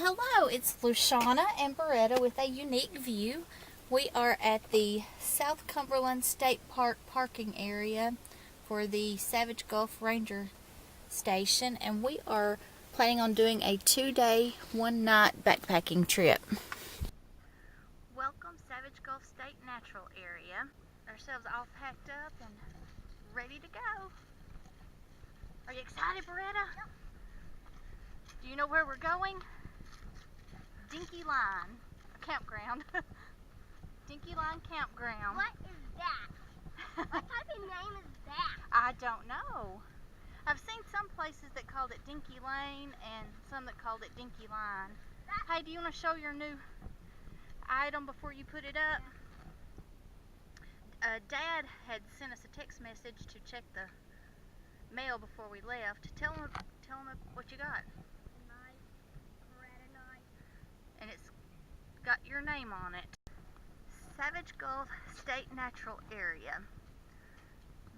Hello, it's Luciana and Beretta with a unique view. We are at the South Cumberland State Park parking area for the Savage Gulf Ranger Station, and we are planning on doing a 2-day, 1-night backpacking trip. Welcome Savage Gulf State Natural Area. Ourselves all packed up and ready to go. Are you excited, Beretta? Yep. Do you know where we're going? Dinky Line Campground. Dinky Line Campground. What is that? What type of name is that? I don't know. I've seen some places that called it Dinky Lane and some that called it Dinky Line. Hey, do you want to show your new item before you put it up? Dad had sent us a text message to check the mail before we left. Tell him what you got. And it's got your name on it. Savage Gulf State Natural Area.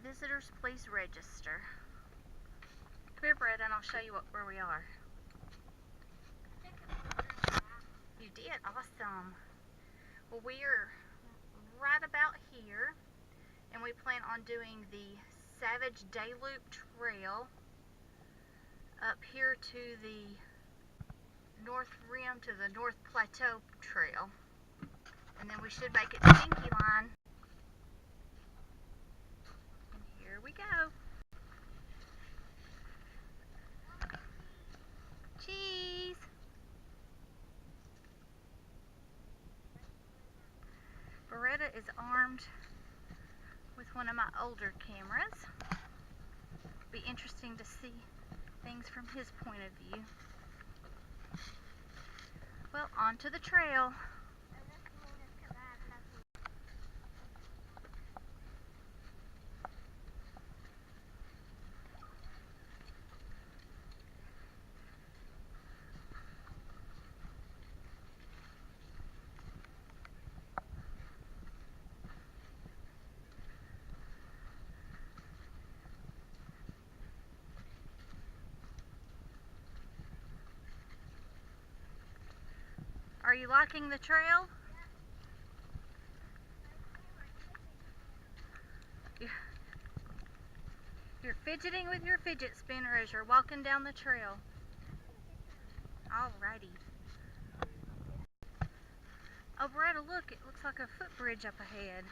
Visitors, please register. Come here, Brett, and I'll show you where we are. You did? Awesome. Well, we are right about here, and we plan on doing the Savage Day Loop Trail up here to the North Rim to the North Plateau Trail, and then we should make it to Dinky Line. And here we go. Cheese. Beretta is armed with one of my older cameras. Be interesting to see things from his point of view. Well, on to the trail. Are you liking the trail? Yeah. You're fidgeting with your fidget spinner as you're walking down the trail. Alrighty. Oh, Beretta, look, it looks like a footbridge up ahead.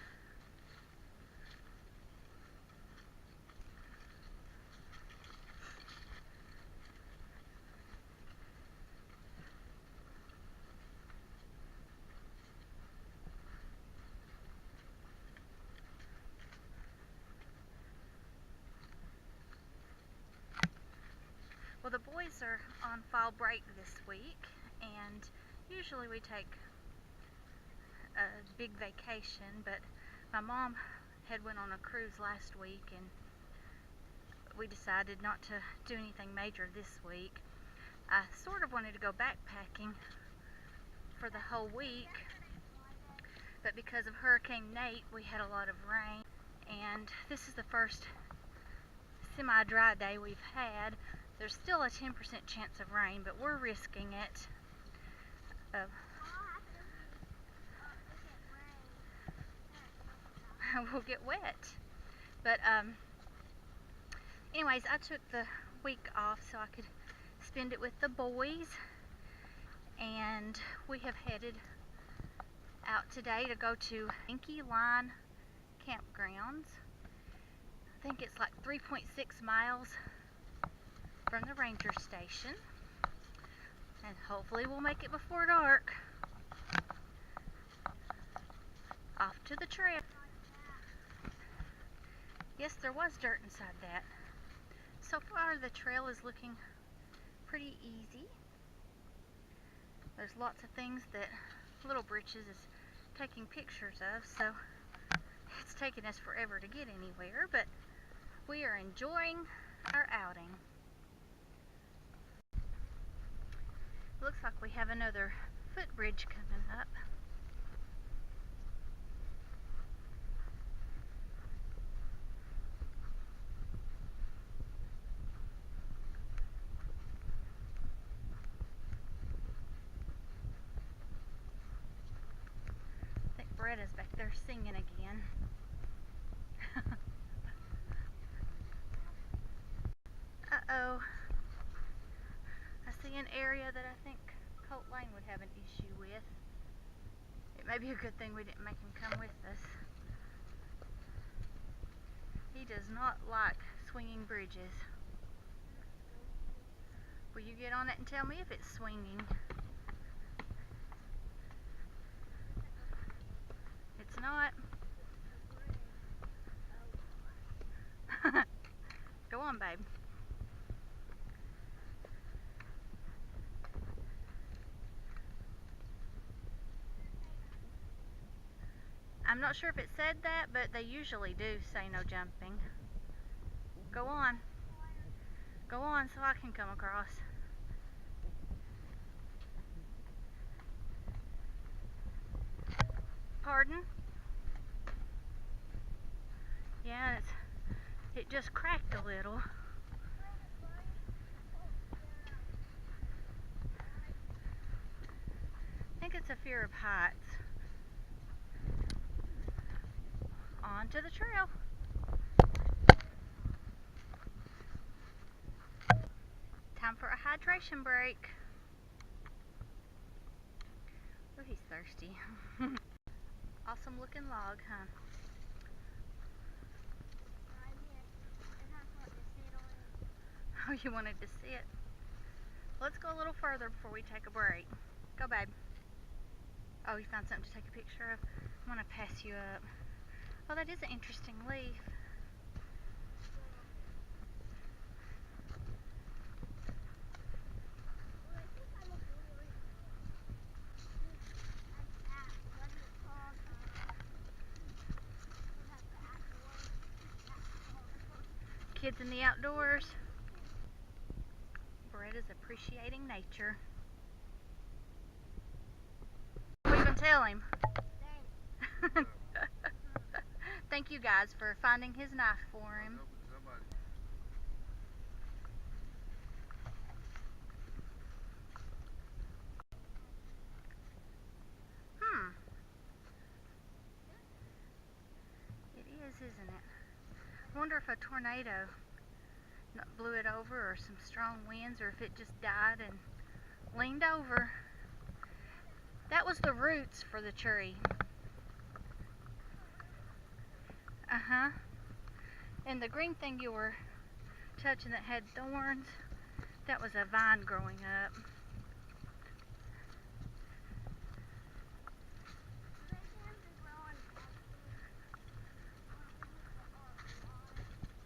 Well, the boys are on fall break this week, and usually we take a big vacation, but my mom had went on a cruise last week, and we decided not to do anything major this week. I sort of wanted to go backpacking for the whole week, but because of Hurricane Nate, we had a lot of rain, and this is the first semi-dry day we've had. There's still a 10% chance of rain, but we're risking it. We'll get wet. But anyways, I took the week off so I could spend it with the boys, and we have headed out today to go to Dinky Line Campgrounds. I think it's like 3.6 miles from the ranger station, and hopefully we'll make it before dark. Off to the trail. Yes, there was dirt inside that. So far the trail is looking pretty easy. There's lots of things that Little Britches is taking pictures of, so it's taken us forever to get anywhere, but we are enjoying our outing. Looks like we have another footbridge coming up. Beretta's back there singing again. Uh-oh. I see an area that I think Colt Lane would have an issue with. It may be a good thing we didn't make him come with us. He does not like swinging bridges. Will you get on it and tell me if it's swinging? It's not. Go on, babe. I'm not sure if it said that, but they usually do say no jumping. Go on. Go on so I can come across. Pardon? Yeah, it just cracked a little. I think it's a fear of heights. Onto the trail. Time for a hydration break. Oh, he's thirsty. Awesome looking log, huh? Oh, you wanted to see it? Let's go a little further before we take a break. Go, babe. Oh, you found something to take a picture of? I'm going to pass you up. Oh, that is an interesting leaf. Kids in the outdoors. Beretta's appreciating nature. What are you going to tell him? Thank you guys for finding his knife for him. It is, isn't it? I wonder if a tornado blew it over, or some strong winds, or if it just died and leaned over. That was the roots for the tree. Uh-huh. And the green thing you were touching that had thorns, that was a vine growing up.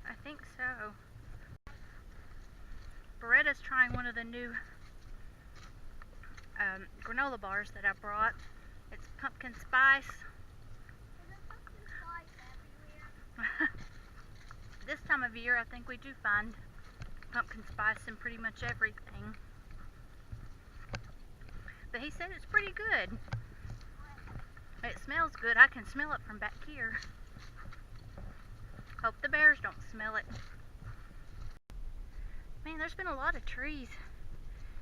I think so. Beretta's trying one of the new granola bars that I brought. It's pumpkin spice. This time of year, I think we do find pumpkin spice in pretty much everything. But he said it's pretty good. It smells good. I can smell it from back here. Hope the bears don't smell it. Man, there's been a lot of trees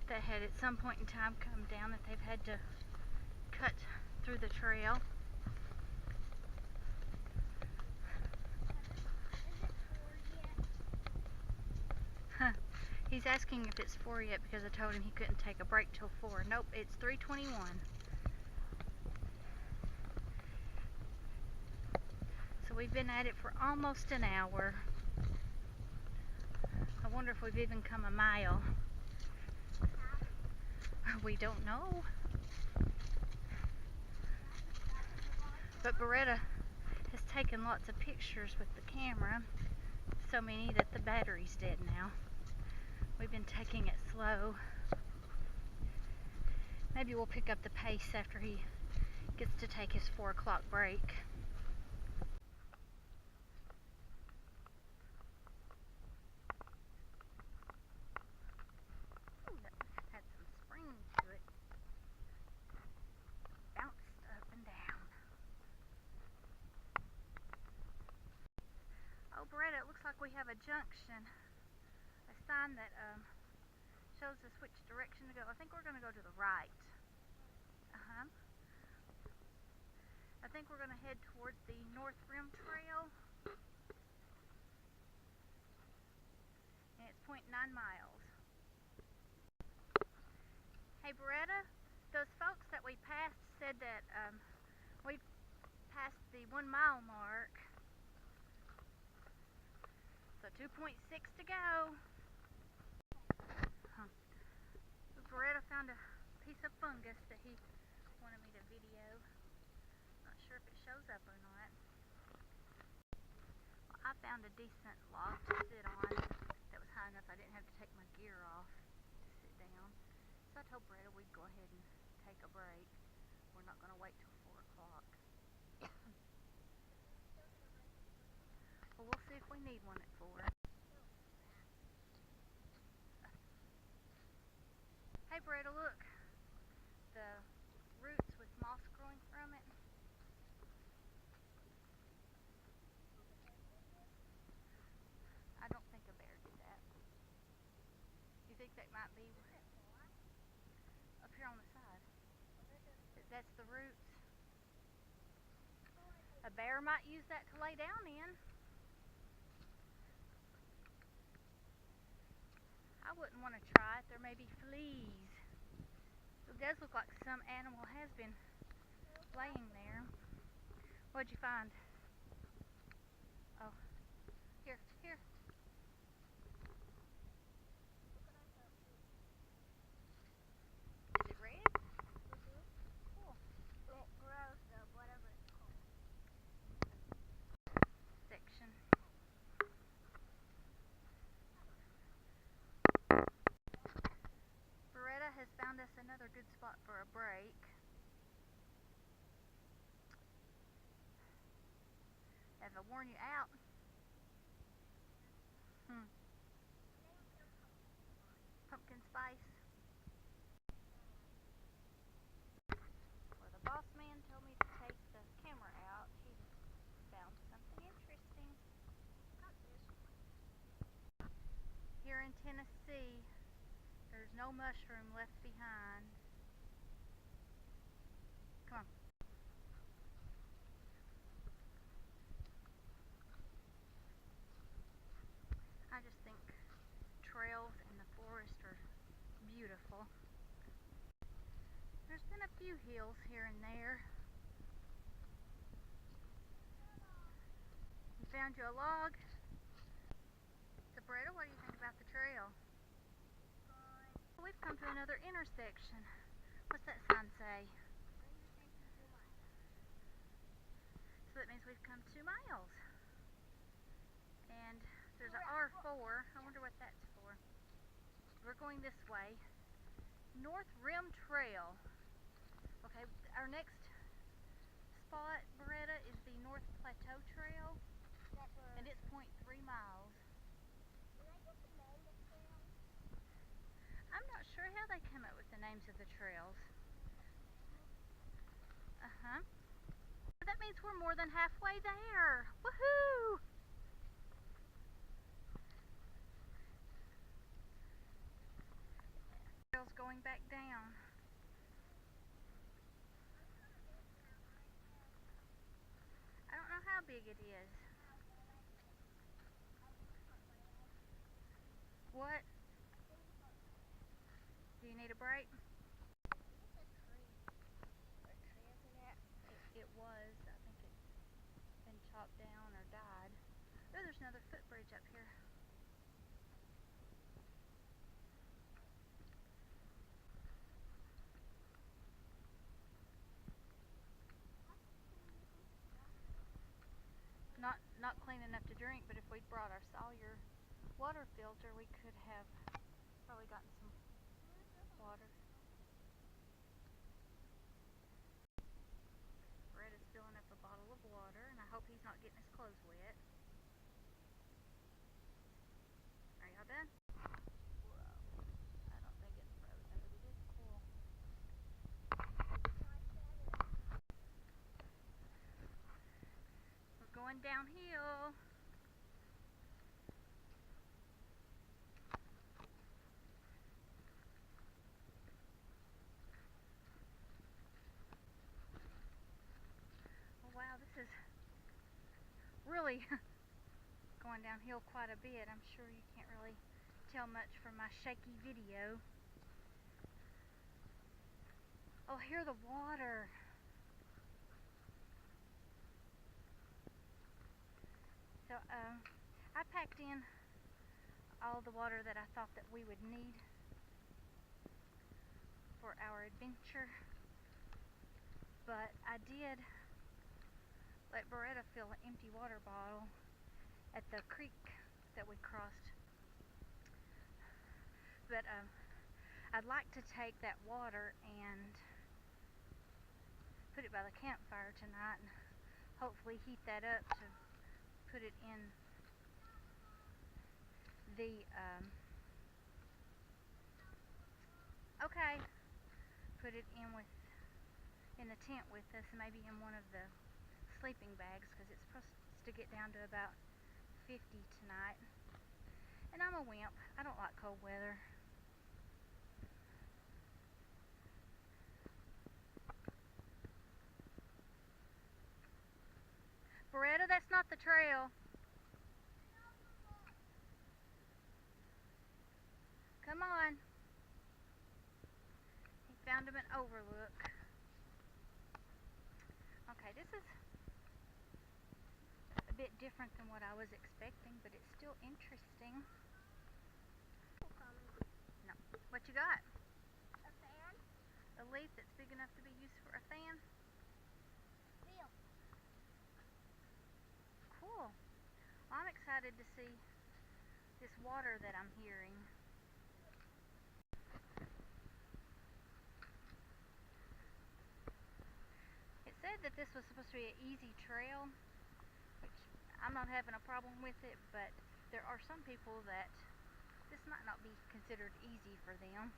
that had at some point in time come down that they've had to cut through the trail. He's asking if it's 4 yet because I told him he couldn't take a break till 4. Nope, it's 3:21. So we've been at it for almost an hour. I wonder if we've even come a mile. We don't know. But Beretta has taken lots of pictures with the camera. So many that the battery's dead now. We've been taking it slow. Maybe we'll pick up the pace after he gets to take his 4 o'clock break. Ooh, that had some spring to it. Bounced up and down. Oh, Beretta, it looks like we have a junction. A sign that shows us which direction to go. I think we're going to go to the right. I think we're going to head towards the North Rim Trail. And it's 0.9 miles. Hey Beretta, those folks that we passed said that we passed the 1 mile mark. So 2.6 to go. Beretta found a piece of fungus that he wanted me to video. Not sure if it shows up or not. Well, I found a decent log to sit on that was high enough I didn't have to take my gear off to sit down. So I told Beretta we'd go ahead and take a break. We're not going to wait till 4 o'clock. Well, we'll see if we need one at 4. Hey Beretta, look. The roots with moss growing from it. I don't think a bear did that. You think that might be up here on the side? That's the roots. A bear might use that to lay down in. I wouldn't want to try it. There may be fleas. It does look like some animal has been laying there. What'd you find? Oh, here. Is it red? Cool. It grows though, whatever it's called. Section. Beretta has found us another good spot for a break. Have I worn you out? Pumpkin spice. Well, the boss man told me to take the camera out. He found something interesting. Here in Tennessee, there's no mushroom left behind. Come on. I just think trails in the forest are beautiful. There's been a few hills here and there. You found you a log. So Beretta, what do you think about the trail? We've come to another intersection. What's that sign say? So that means we've come 2 miles. And there's an R4. I wonder what that's for. We're going this way. North Rim Trail. Okay, our next spot, Beretta, is the North Plateau Trail. And it's 0.3 miles. I'm not sure how they come up with the names of the trails. That means we're more than halfway there. Woohoo! Trail's going back down. I don't know how big it is. What? Do you need a break? It was. I think it's been chopped down or died. Oh, there's another footbridge up here. Not clean enough to drink, but if we'd brought our Sawyer water filter, we could have probably gotten some water. Brett is filling up a bottle of water, and I hope he's not getting his clothes wet. Are y'all done? Whoa. I don't think it's frozen, but it is cool. We're going downhill. really going downhill quite a bit. I'm sure you can't really tell much from my shaky video. Oh, hear the water. So I packed in all the water that I thought that we would need for our adventure, but I did let Beretta fill an empty water bottle at the creek that we crossed. But I'd like to take that water and put it by the campfire tonight and hopefully heat that up to put it in the put it in the tent with us, maybe in one of the sleeping bags, because it's supposed to get down to about 50 tonight. And I'm a wimp. I don't like cold weather. Beretta, that's not the trail. Come on. He found him an overlook. Okay, this is a bit different than what I was expecting, but it's still interesting. No. What you got? A fan? A leaf that's big enough to be used for a fan? Wheel. Cool. Well, I'm excited to see this water that I'm hearing. It said that this was supposed to be an easy trail, which I'm not having a problem with it, but there are some people that this might not be considered easy for them.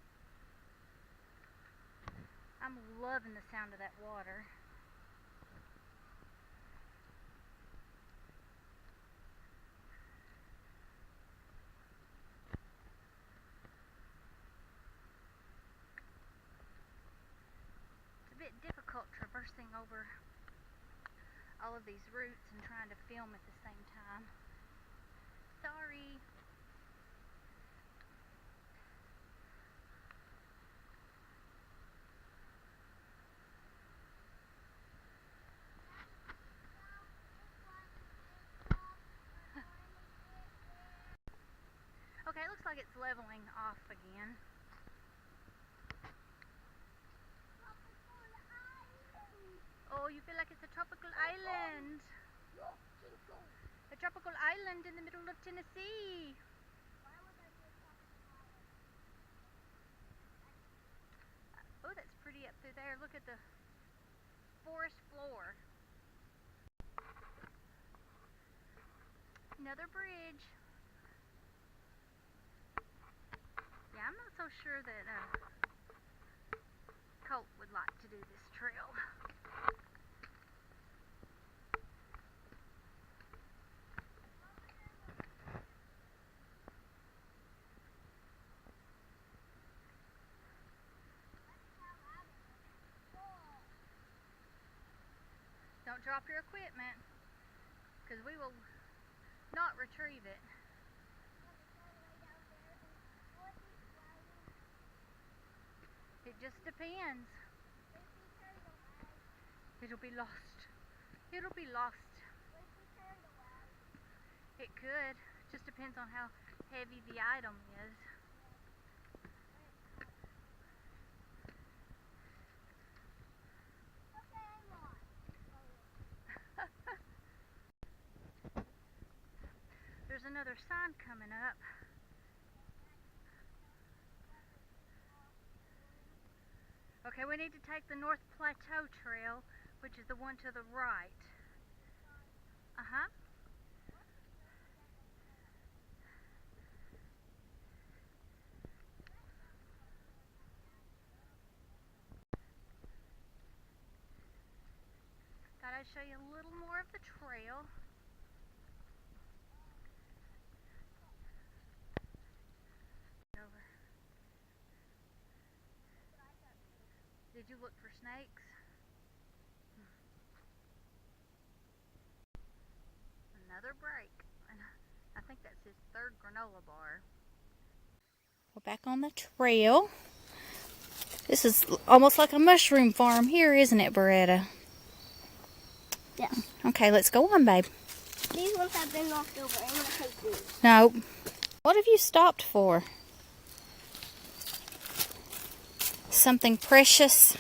I'm loving the sound of that water. It's a bit difficult traversing over all of these roots and trying to film at the same time. Sorry. Okay, it looks like it's leveling off again. Oh, you feel like it's a tropical island. A tropical island in the middle of Tennessee. Oh, that's pretty up through there. Look at the forest floor. Another bridge. Yeah, I'm not so sure that Colt would like to do this trail. Don't drop your equipment, because we will not retrieve it. It just depends. It'll be lost. It'll be lost. It could. Just depends on how heavy the item is. There's another sign coming up. Okay, we need to take the North Plateau Trail, which is the one to the right. Uh-huh. Thought I'd show you a little more of the trail. Over. Did you look for snakes? Another his third granola bar. We're back on the trail. This is almost like a mushroom farm here, isn't it, Beretta? Yeah. Okay, let's go on, babe. These ones have been knocked over. I'm going to take these. No. What have you stopped for? Something precious?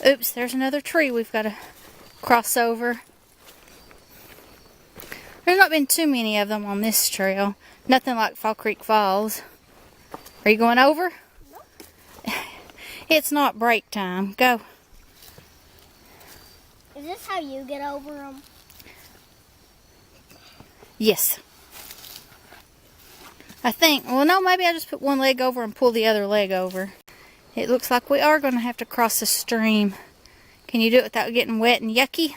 Oops, there's another tree we've got to cross over. There's not been too many of them on this trail. Nothing like Fall Creek Falls. Are you going over? Nope. It's not break time. Go. Is this how you get over them? Yes. I think, well, no, maybe I just put one leg over and pull the other leg over. It looks like we are going to have to cross a stream. Can you do it without getting wet and yucky?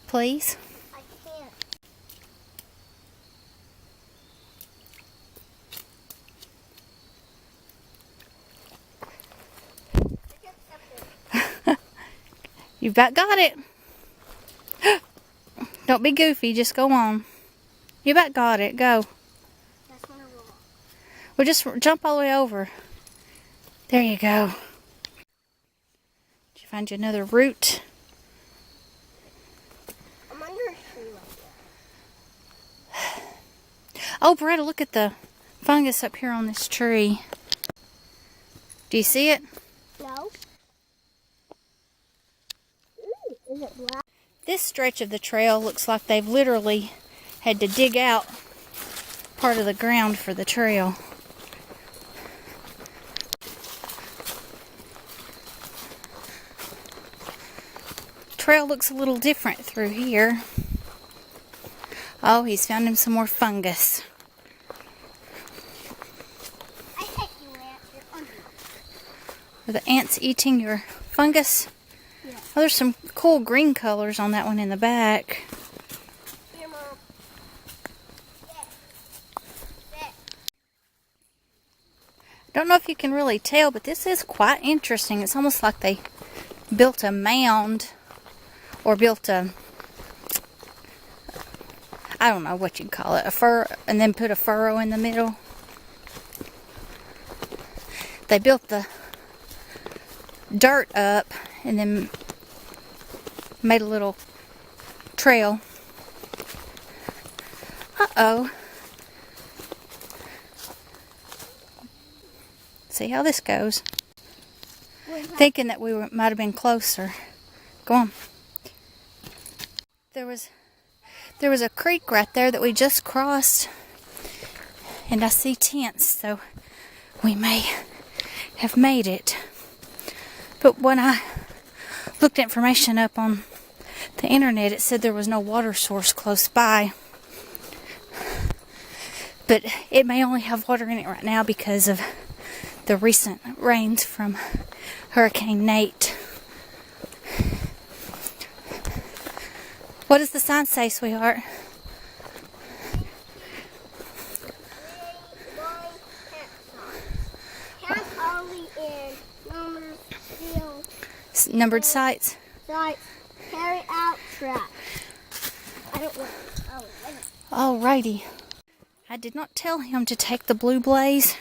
Please? I can't. You've about got it. Don't be goofy, just go on. You about got it, go. That's gonna roll. Well, just jump all the way over. There you go. Did you find you another root? I'm under a tree like that. Oh, Beretta, look at the fungus up here on this tree. Do you see it? No. Ooh, is it black? This stretch of the trail looks like they've literally had to dig out part of the ground for the trail. Trail looks a little different through here. Oh, he's found him some more fungus. I hate you, Ant. You're ugly. Are the ants eating your fungus? Yeah. Oh, there's some cool green colors on that one in the back. Here, Mom. Sit. Don't know if you can really tell, but this is quite interesting. It's almost like they built a mound or built a, I don't know what you'd call it, a furrow, and then put a furrow in the middle. They built the dirt up and then made a little trail. Uh-oh. See how this goes. Thinking that we might have been closer. Go on. There was a creek right there that we just crossed, and I see tents, so we may have made it. But when I looked information up on the internet, it said there was no water source close by. But it may only have water in it right now because of the recent rains from Hurricane Nate. What does the sign say, sweetheart? Camp only in numbers, still. Numbered sites. Sites. Carry out trash. I don't want. Alrighty. I did not tell him to take the blue blaze.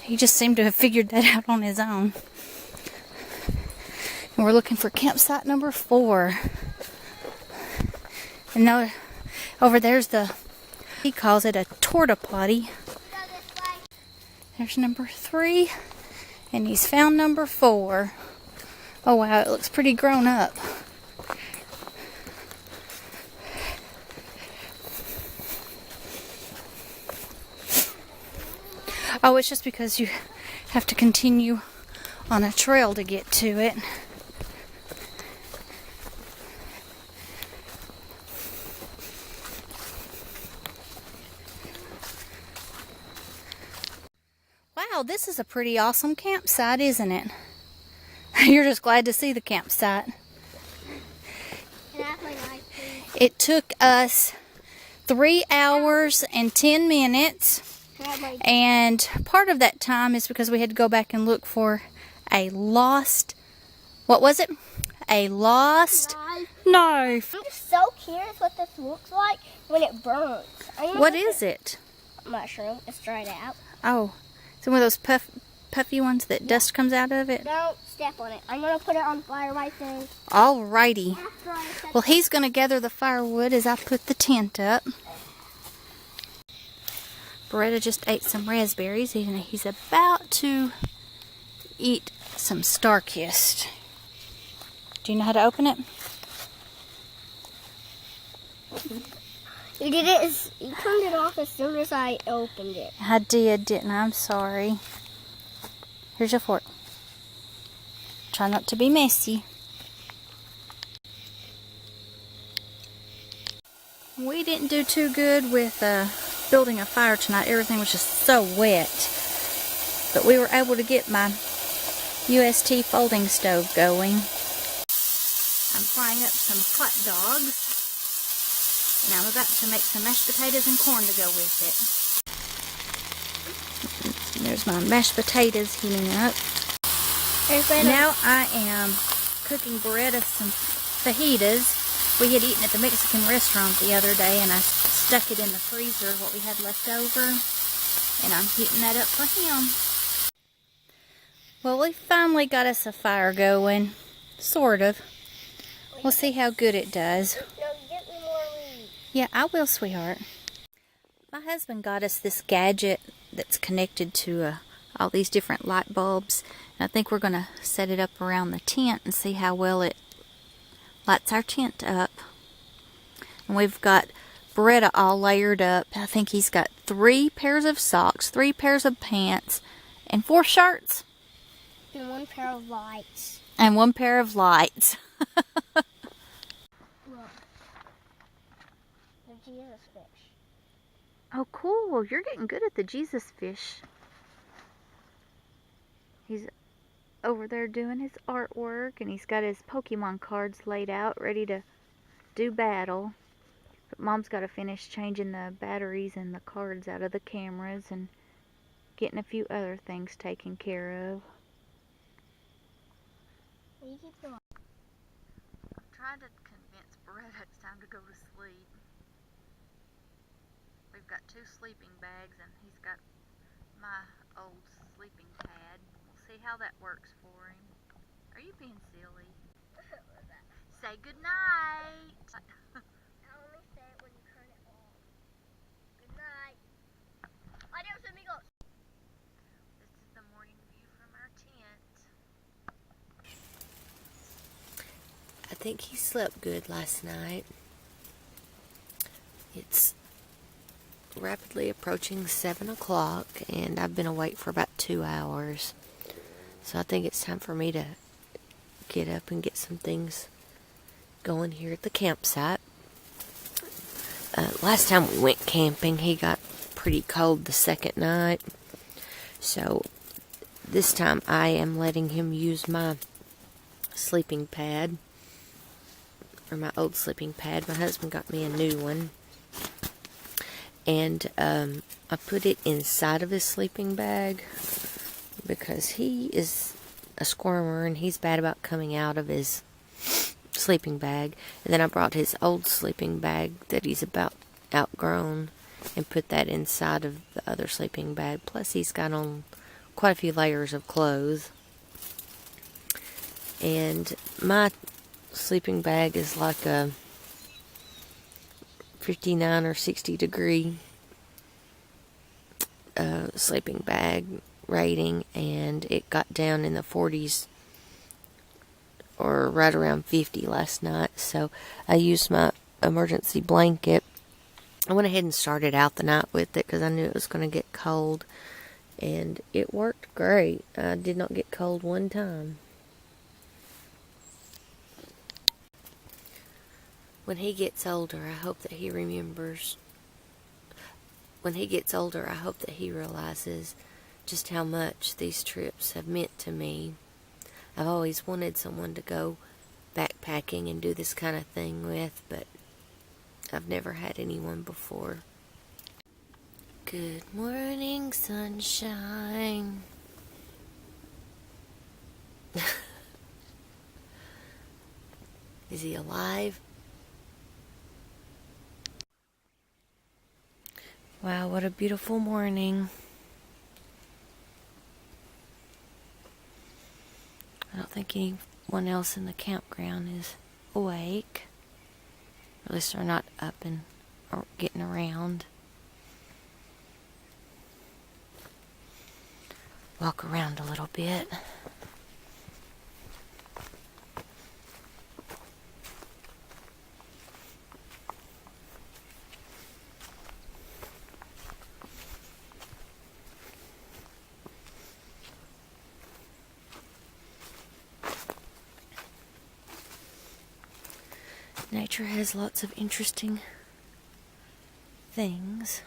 He just seemed to have figured that out on his own. And we're looking for campsite number 4. And now over there's he calls it a torta potty. There's number 3. And he's found number 4. Oh wow, it looks pretty grown up. Oh, it's just because you have to continue on a trail to get to it. Wow, this is a pretty awesome campsite, isn't it? You're just glad to see the campsite. Can I have my knife, please? It took us 3 hours and 10 minutes. Can I have my... And part of that time is because we had to go back and look for a lost, what was it? a lost knife. I'm just so curious what this looks like when it burns. What is it? Mushroom. It's dried out. Oh, it's one of those puffy ones that dust comes out of it? Don't step on it. I'm going to put it on fire right there. Alrighty. After I set Well, he's going to gather the firewood as I put the tent up. Beretta just ate some raspberries and he's about to eat some Starkist. Do you know how to open it? You did it. You turned it off as soon as I opened it. I did, didn't I? I'm sorry. Here's your fork. Try not to be messy. We didn't do too good with building a fire tonight. Everything was just so wet. But we were able to get my UST folding stove going. I'm frying up some hot dogs. And I'm about to make some mashed potatoes and corn to go with it. There's my mashed potatoes heating up. Now I am cooking Beretta some fajitas. We had eaten at the Mexican restaurant the other day and I stuck it in the freezer, what we had left over. And I'm heating that up for him. Well, we finally got us a fire going. Sort of. We'll see how good it does. Yeah, I will, sweetheart. My husband got us this gadget that's connected to all these different light bulbs. And I think we're going to set it up around the tent and see how well it lights our tent up. And we've got Beretta all layered up. I think he's got 3 pairs of socks, 3 pairs of pants, and 4 shirts. And 1 pair of lights. And 1 pair of lights. Look. The Jesus fish. Oh, cool. You're getting good at the Jesus fish. He's over there doing his artwork, and he's got his Pokemon cards laid out, ready to do battle. But Mom's got to finish changing the batteries and the cards out of the cameras and getting a few other things taken care of. You keep going. I'm trying to convince Beretta it's time to go to sleep. We've got 2 sleeping bags and he's got my old sleeping pad. We'll see how that works for him. Are you being silly? Say goodnight. I only say it when you turn it off. Good night. Adios, amigos. This is the morning view from our tent. I think he slept good last night. It's rapidly approaching 7 o'clock and I've been awake for about 2 hours. So I think it's time for me to get up and get some things going here at the campsite. Last time we went camping, he got pretty cold the second night. So this time I am letting him use my sleeping pad. Or my old sleeping pad. My husband got me a new one. And I put it inside of his sleeping bag because he is a squirmer and he's bad about coming out of his sleeping bag. And then I brought his old sleeping bag that he's about outgrown and put that inside of the other sleeping bag. Plus he's got on quite a few layers of clothes. And my sleeping bag is like a 59 or 60 degree sleeping bag rating, and it got down in the 40s or right around 50 last night. So I used my emergency blanket. I went ahead and started out the night with it because I knew it was going to get cold, and it worked great. I did not get cold one time. When he gets older, I hope that he remembers. When he gets older, I hope that he realizes just how much these trips have meant to me. I've always wanted someone to go backpacking and do this kind of thing with, but I've never had anyone before. Good morning, sunshine. Is he alive? Wow, what a beautiful morning. I don't think anyone else in the campground is awake. Or at least they're not up and or getting around. Walk around a little bit. Nature has lots of interesting things.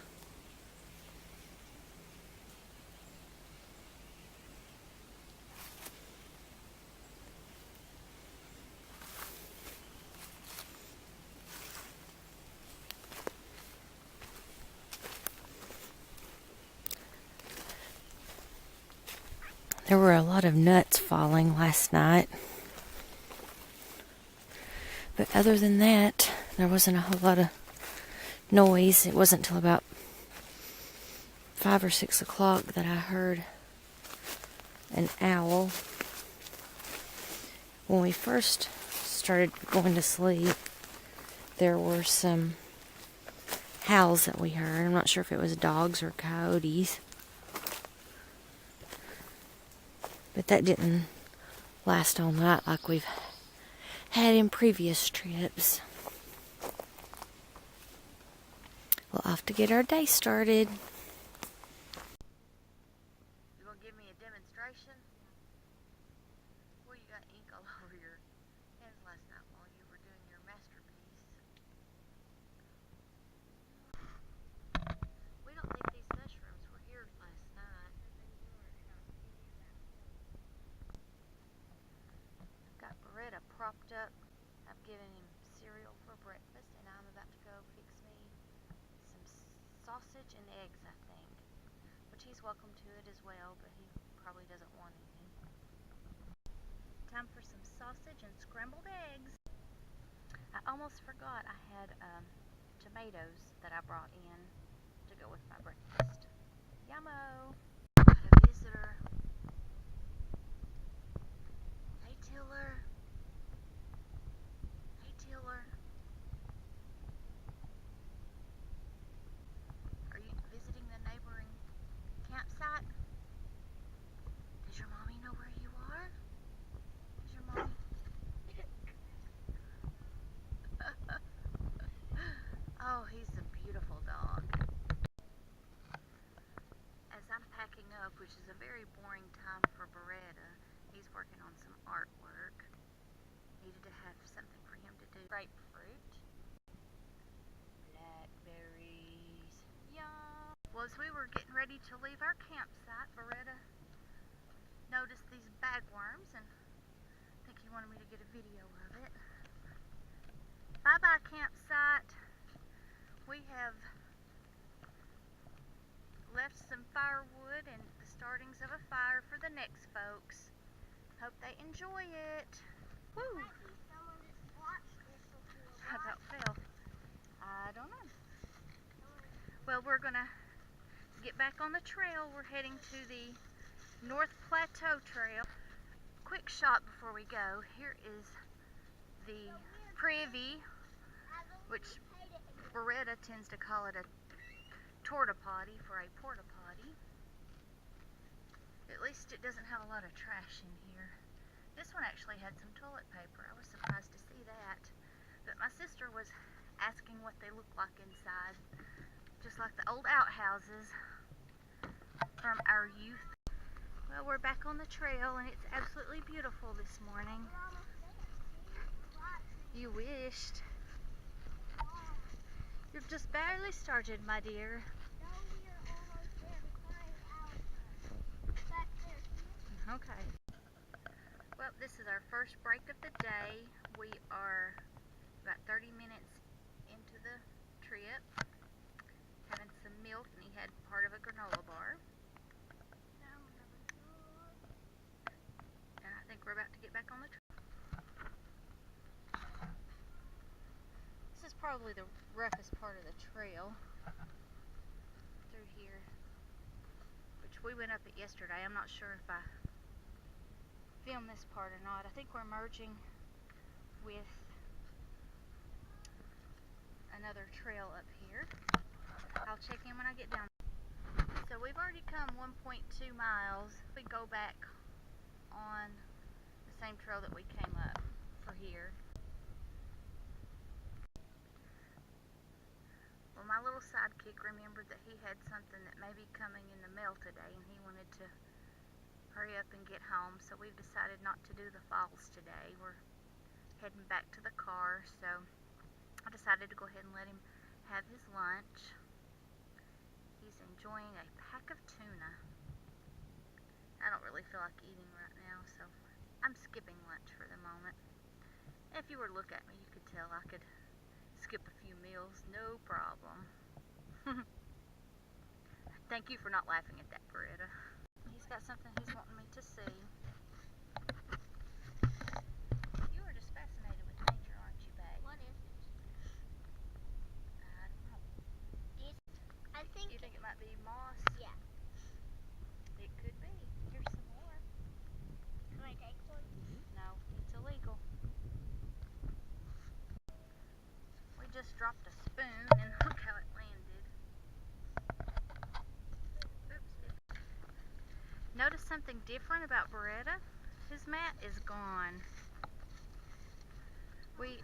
There were a lot of nuts falling last night. But other than that, there wasn't a whole lot of noise. It wasn't until about 5 or 6 o'clock that I heard an owl. When we first started going to sleep, there were some howls that we heard. I'm not sure if it was dogs or coyotes. But that didn't last all night like we've had in previous trips. We'll have to get our day started. You gonna give me a demonstration? Well, you got ink all over your hands last night while you were doing your masterpiece. We don't think these mushrooms were here last night. Got Beretta propped up. I've given him cereal for breakfast, and I'm about to go fix me some sausage and eggs, I think. Which he's welcome to it as well, but he probably doesn't want any. Time for some sausage and scrambled eggs. I almost forgot I had tomatoes that I brought in to go with my breakfast. Yummo! Got a visitor. Hey, Tiller. Hey, Tiller. Are you visiting the neighboring campsite? Does your mommy know where you are? Does your mommy? Oh, he's a beautiful dog. As I'm packing up, which is a very boring time for Beretta, he's working on some artwork. Needed to have something for him to do. Grapefruit. Blackberries. Yum. Well, as we were getting ready to leave our campsite, Beretta noticed these bagworms, and I think he wanted me to get a video of it. Bye-bye, campsite. We have left some firewood and the startings of a fire for the next folks. Hope they enjoy it. Woo! I about fell. I don't know. Well, we're gonna get back on the trail. We're heading to the North Plateau Trail. Quick shot before we go. Here is the privy, which Beretta tends to call it a torta potty for a porta potty. At least it doesn't have a lot of trash in here. This one actually had some toilet paper. I was surprised to see that. But my sister was asking what they look like inside. Just like the old outhouses from our youth. Well, we're back on the trail and it's absolutely beautiful this morning. You wished. You've just barely started, my dear. Okay. Well, this is our first break of the day. We are about 30 minutes into the trip. Having some milk, and he had part of a granola bar. And I think we're about to get back on the trail. probably the roughest part of the trail through here, which we went up it yesterday. I'm not sure if I filmed this part or not. I think we're merging with another trail up here. I'll check in when I get down. So we've already come 1.2 miles. We go back on the same trail that we came up for here. Well, my little sidekick remembered that he had something that may be coming in the mail today, and he wanted to hurry up and get home, so we've decided not to do the falls today. We're heading back to the car, so I decided to go ahead and let him have his lunch. He's enjoying a pack of tuna. I don't really feel like eating right now, so I'm skipping lunch for the moment. If you were to look at me, you could tell I could skip a few meals, no problem. Thank you for not laughing at that, Beretta. He's got something he's wanting me to see. You are just fascinated with nature, aren't you, babe? What is it? I don't know. I think. You think it might be moss? Yeah. It could be. Here's some more. Can I take one? No, it's illegal. We just dropped a spoon and look how it landed. Oops. Notice something different about Beretta? His mat is gone. We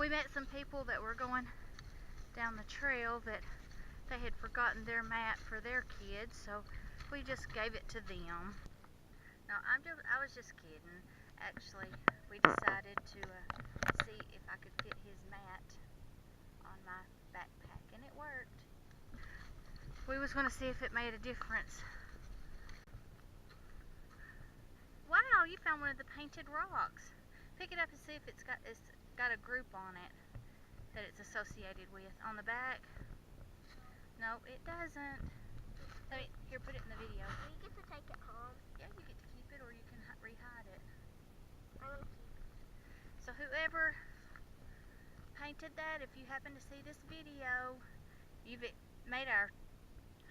met some people that were going down the trail that they had forgotten their mat for their kids, so we just gave it to them. No, I was just kidding. Actually, we decided to see if I could fit his mat on my backpack, and it worked. We was going to see if it made a difference. Wow, you found one of the painted rocks. Pick it up and see if it's got a group on it that it's associated with. On the back? No, it doesn't. Here, put it in the video. Do you get to take it home? Yeah, you get to keep it or you can re-hide it. I want to keep it. So whoever painted that, if you happen to see this video, you've made our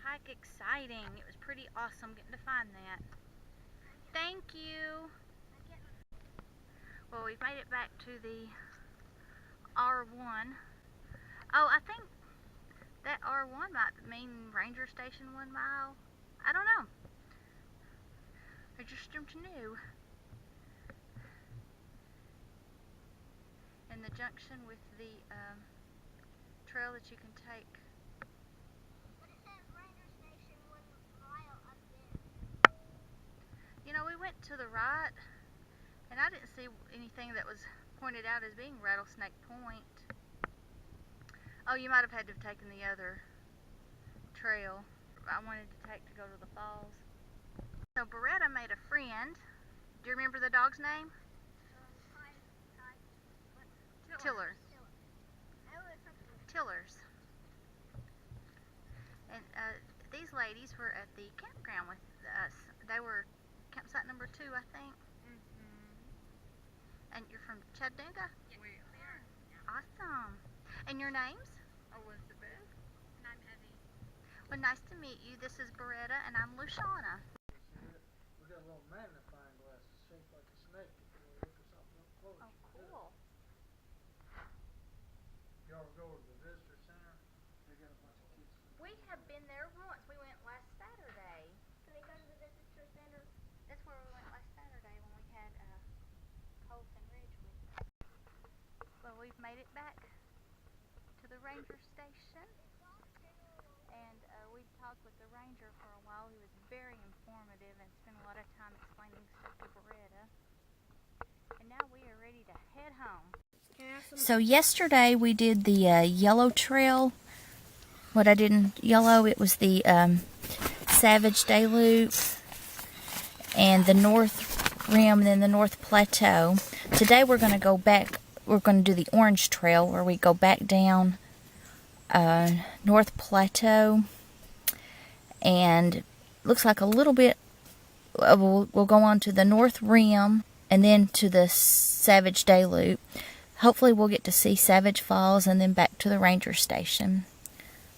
hike exciting. It was pretty awesome getting to find that. Thank you. Well, we've made it back to the R1. Oh, I think that R1 might mean Ranger Station 1 mile. I don't know. I just knew. And the junction with the trail that you can take. But it says Ranger Station 1 mile up there. You know, we went to the right, and I didn't see anything that was pointed out as being Rattlesnake Point. Oh, you might have had to have taken the other trail I wanted to take to go to the falls. So Beretta made a friend. Do you remember the dog's name? Tillers. Tillers. And these ladies were at the campground with us. They were campsite number 2, I think. And you're from Chattanooga? Yeah, we are. Yeah. Awesome. And your names? Elizabeth. And I'm Heavy. Well, nice to meet you. This is Beretta, and I'm Luciana. We got a little magnifying glass shaped like a snake. If you look at something up close. Oh, cool. Y'all go to the visitor center. They got a bunch of kids. We have been there once. We went last Saturday. Can we go to the visitor center? That's where we went last Saturday when we had Colt and Ridge with us. Well, we've made it back to the ranger station, and we talked with the ranger for a while. He was very informative and spent a lot of time explaining stuff to Beretta. And now we are ready to head home. So yesterday we did the yellow trail. What I did in yellow, it was the Savage Day Loop and the North Rim and then the North Plateau. Today we're going to go back, we're going to do the Orange Trail where we go back down North Plateau, and looks like a little bit, we'll go on to the North Rim and then to the Savage Day Loop. hopefully we'll get to see Savage Falls and then back to the ranger station.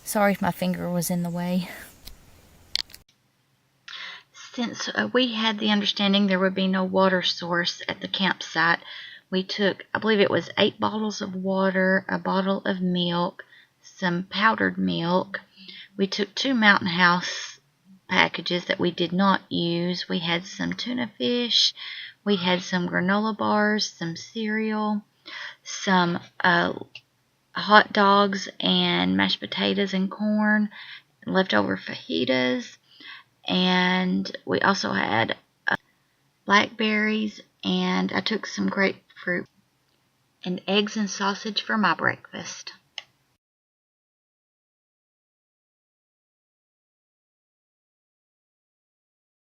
Sorry if my finger was in the way. Since we had the understanding there would be no water source at the campsite, we took, I believe it was 8 bottles of water, a bottle of milk, some powdered milk. We took 2 Mountain House packages that we did not use. We had some tuna fish, we had some granola bars, some cereal, some hot dogs and mashed potatoes and corn, leftover fajitas, and we also had blackberries, and I took some grapefruit and eggs and sausage for my breakfast.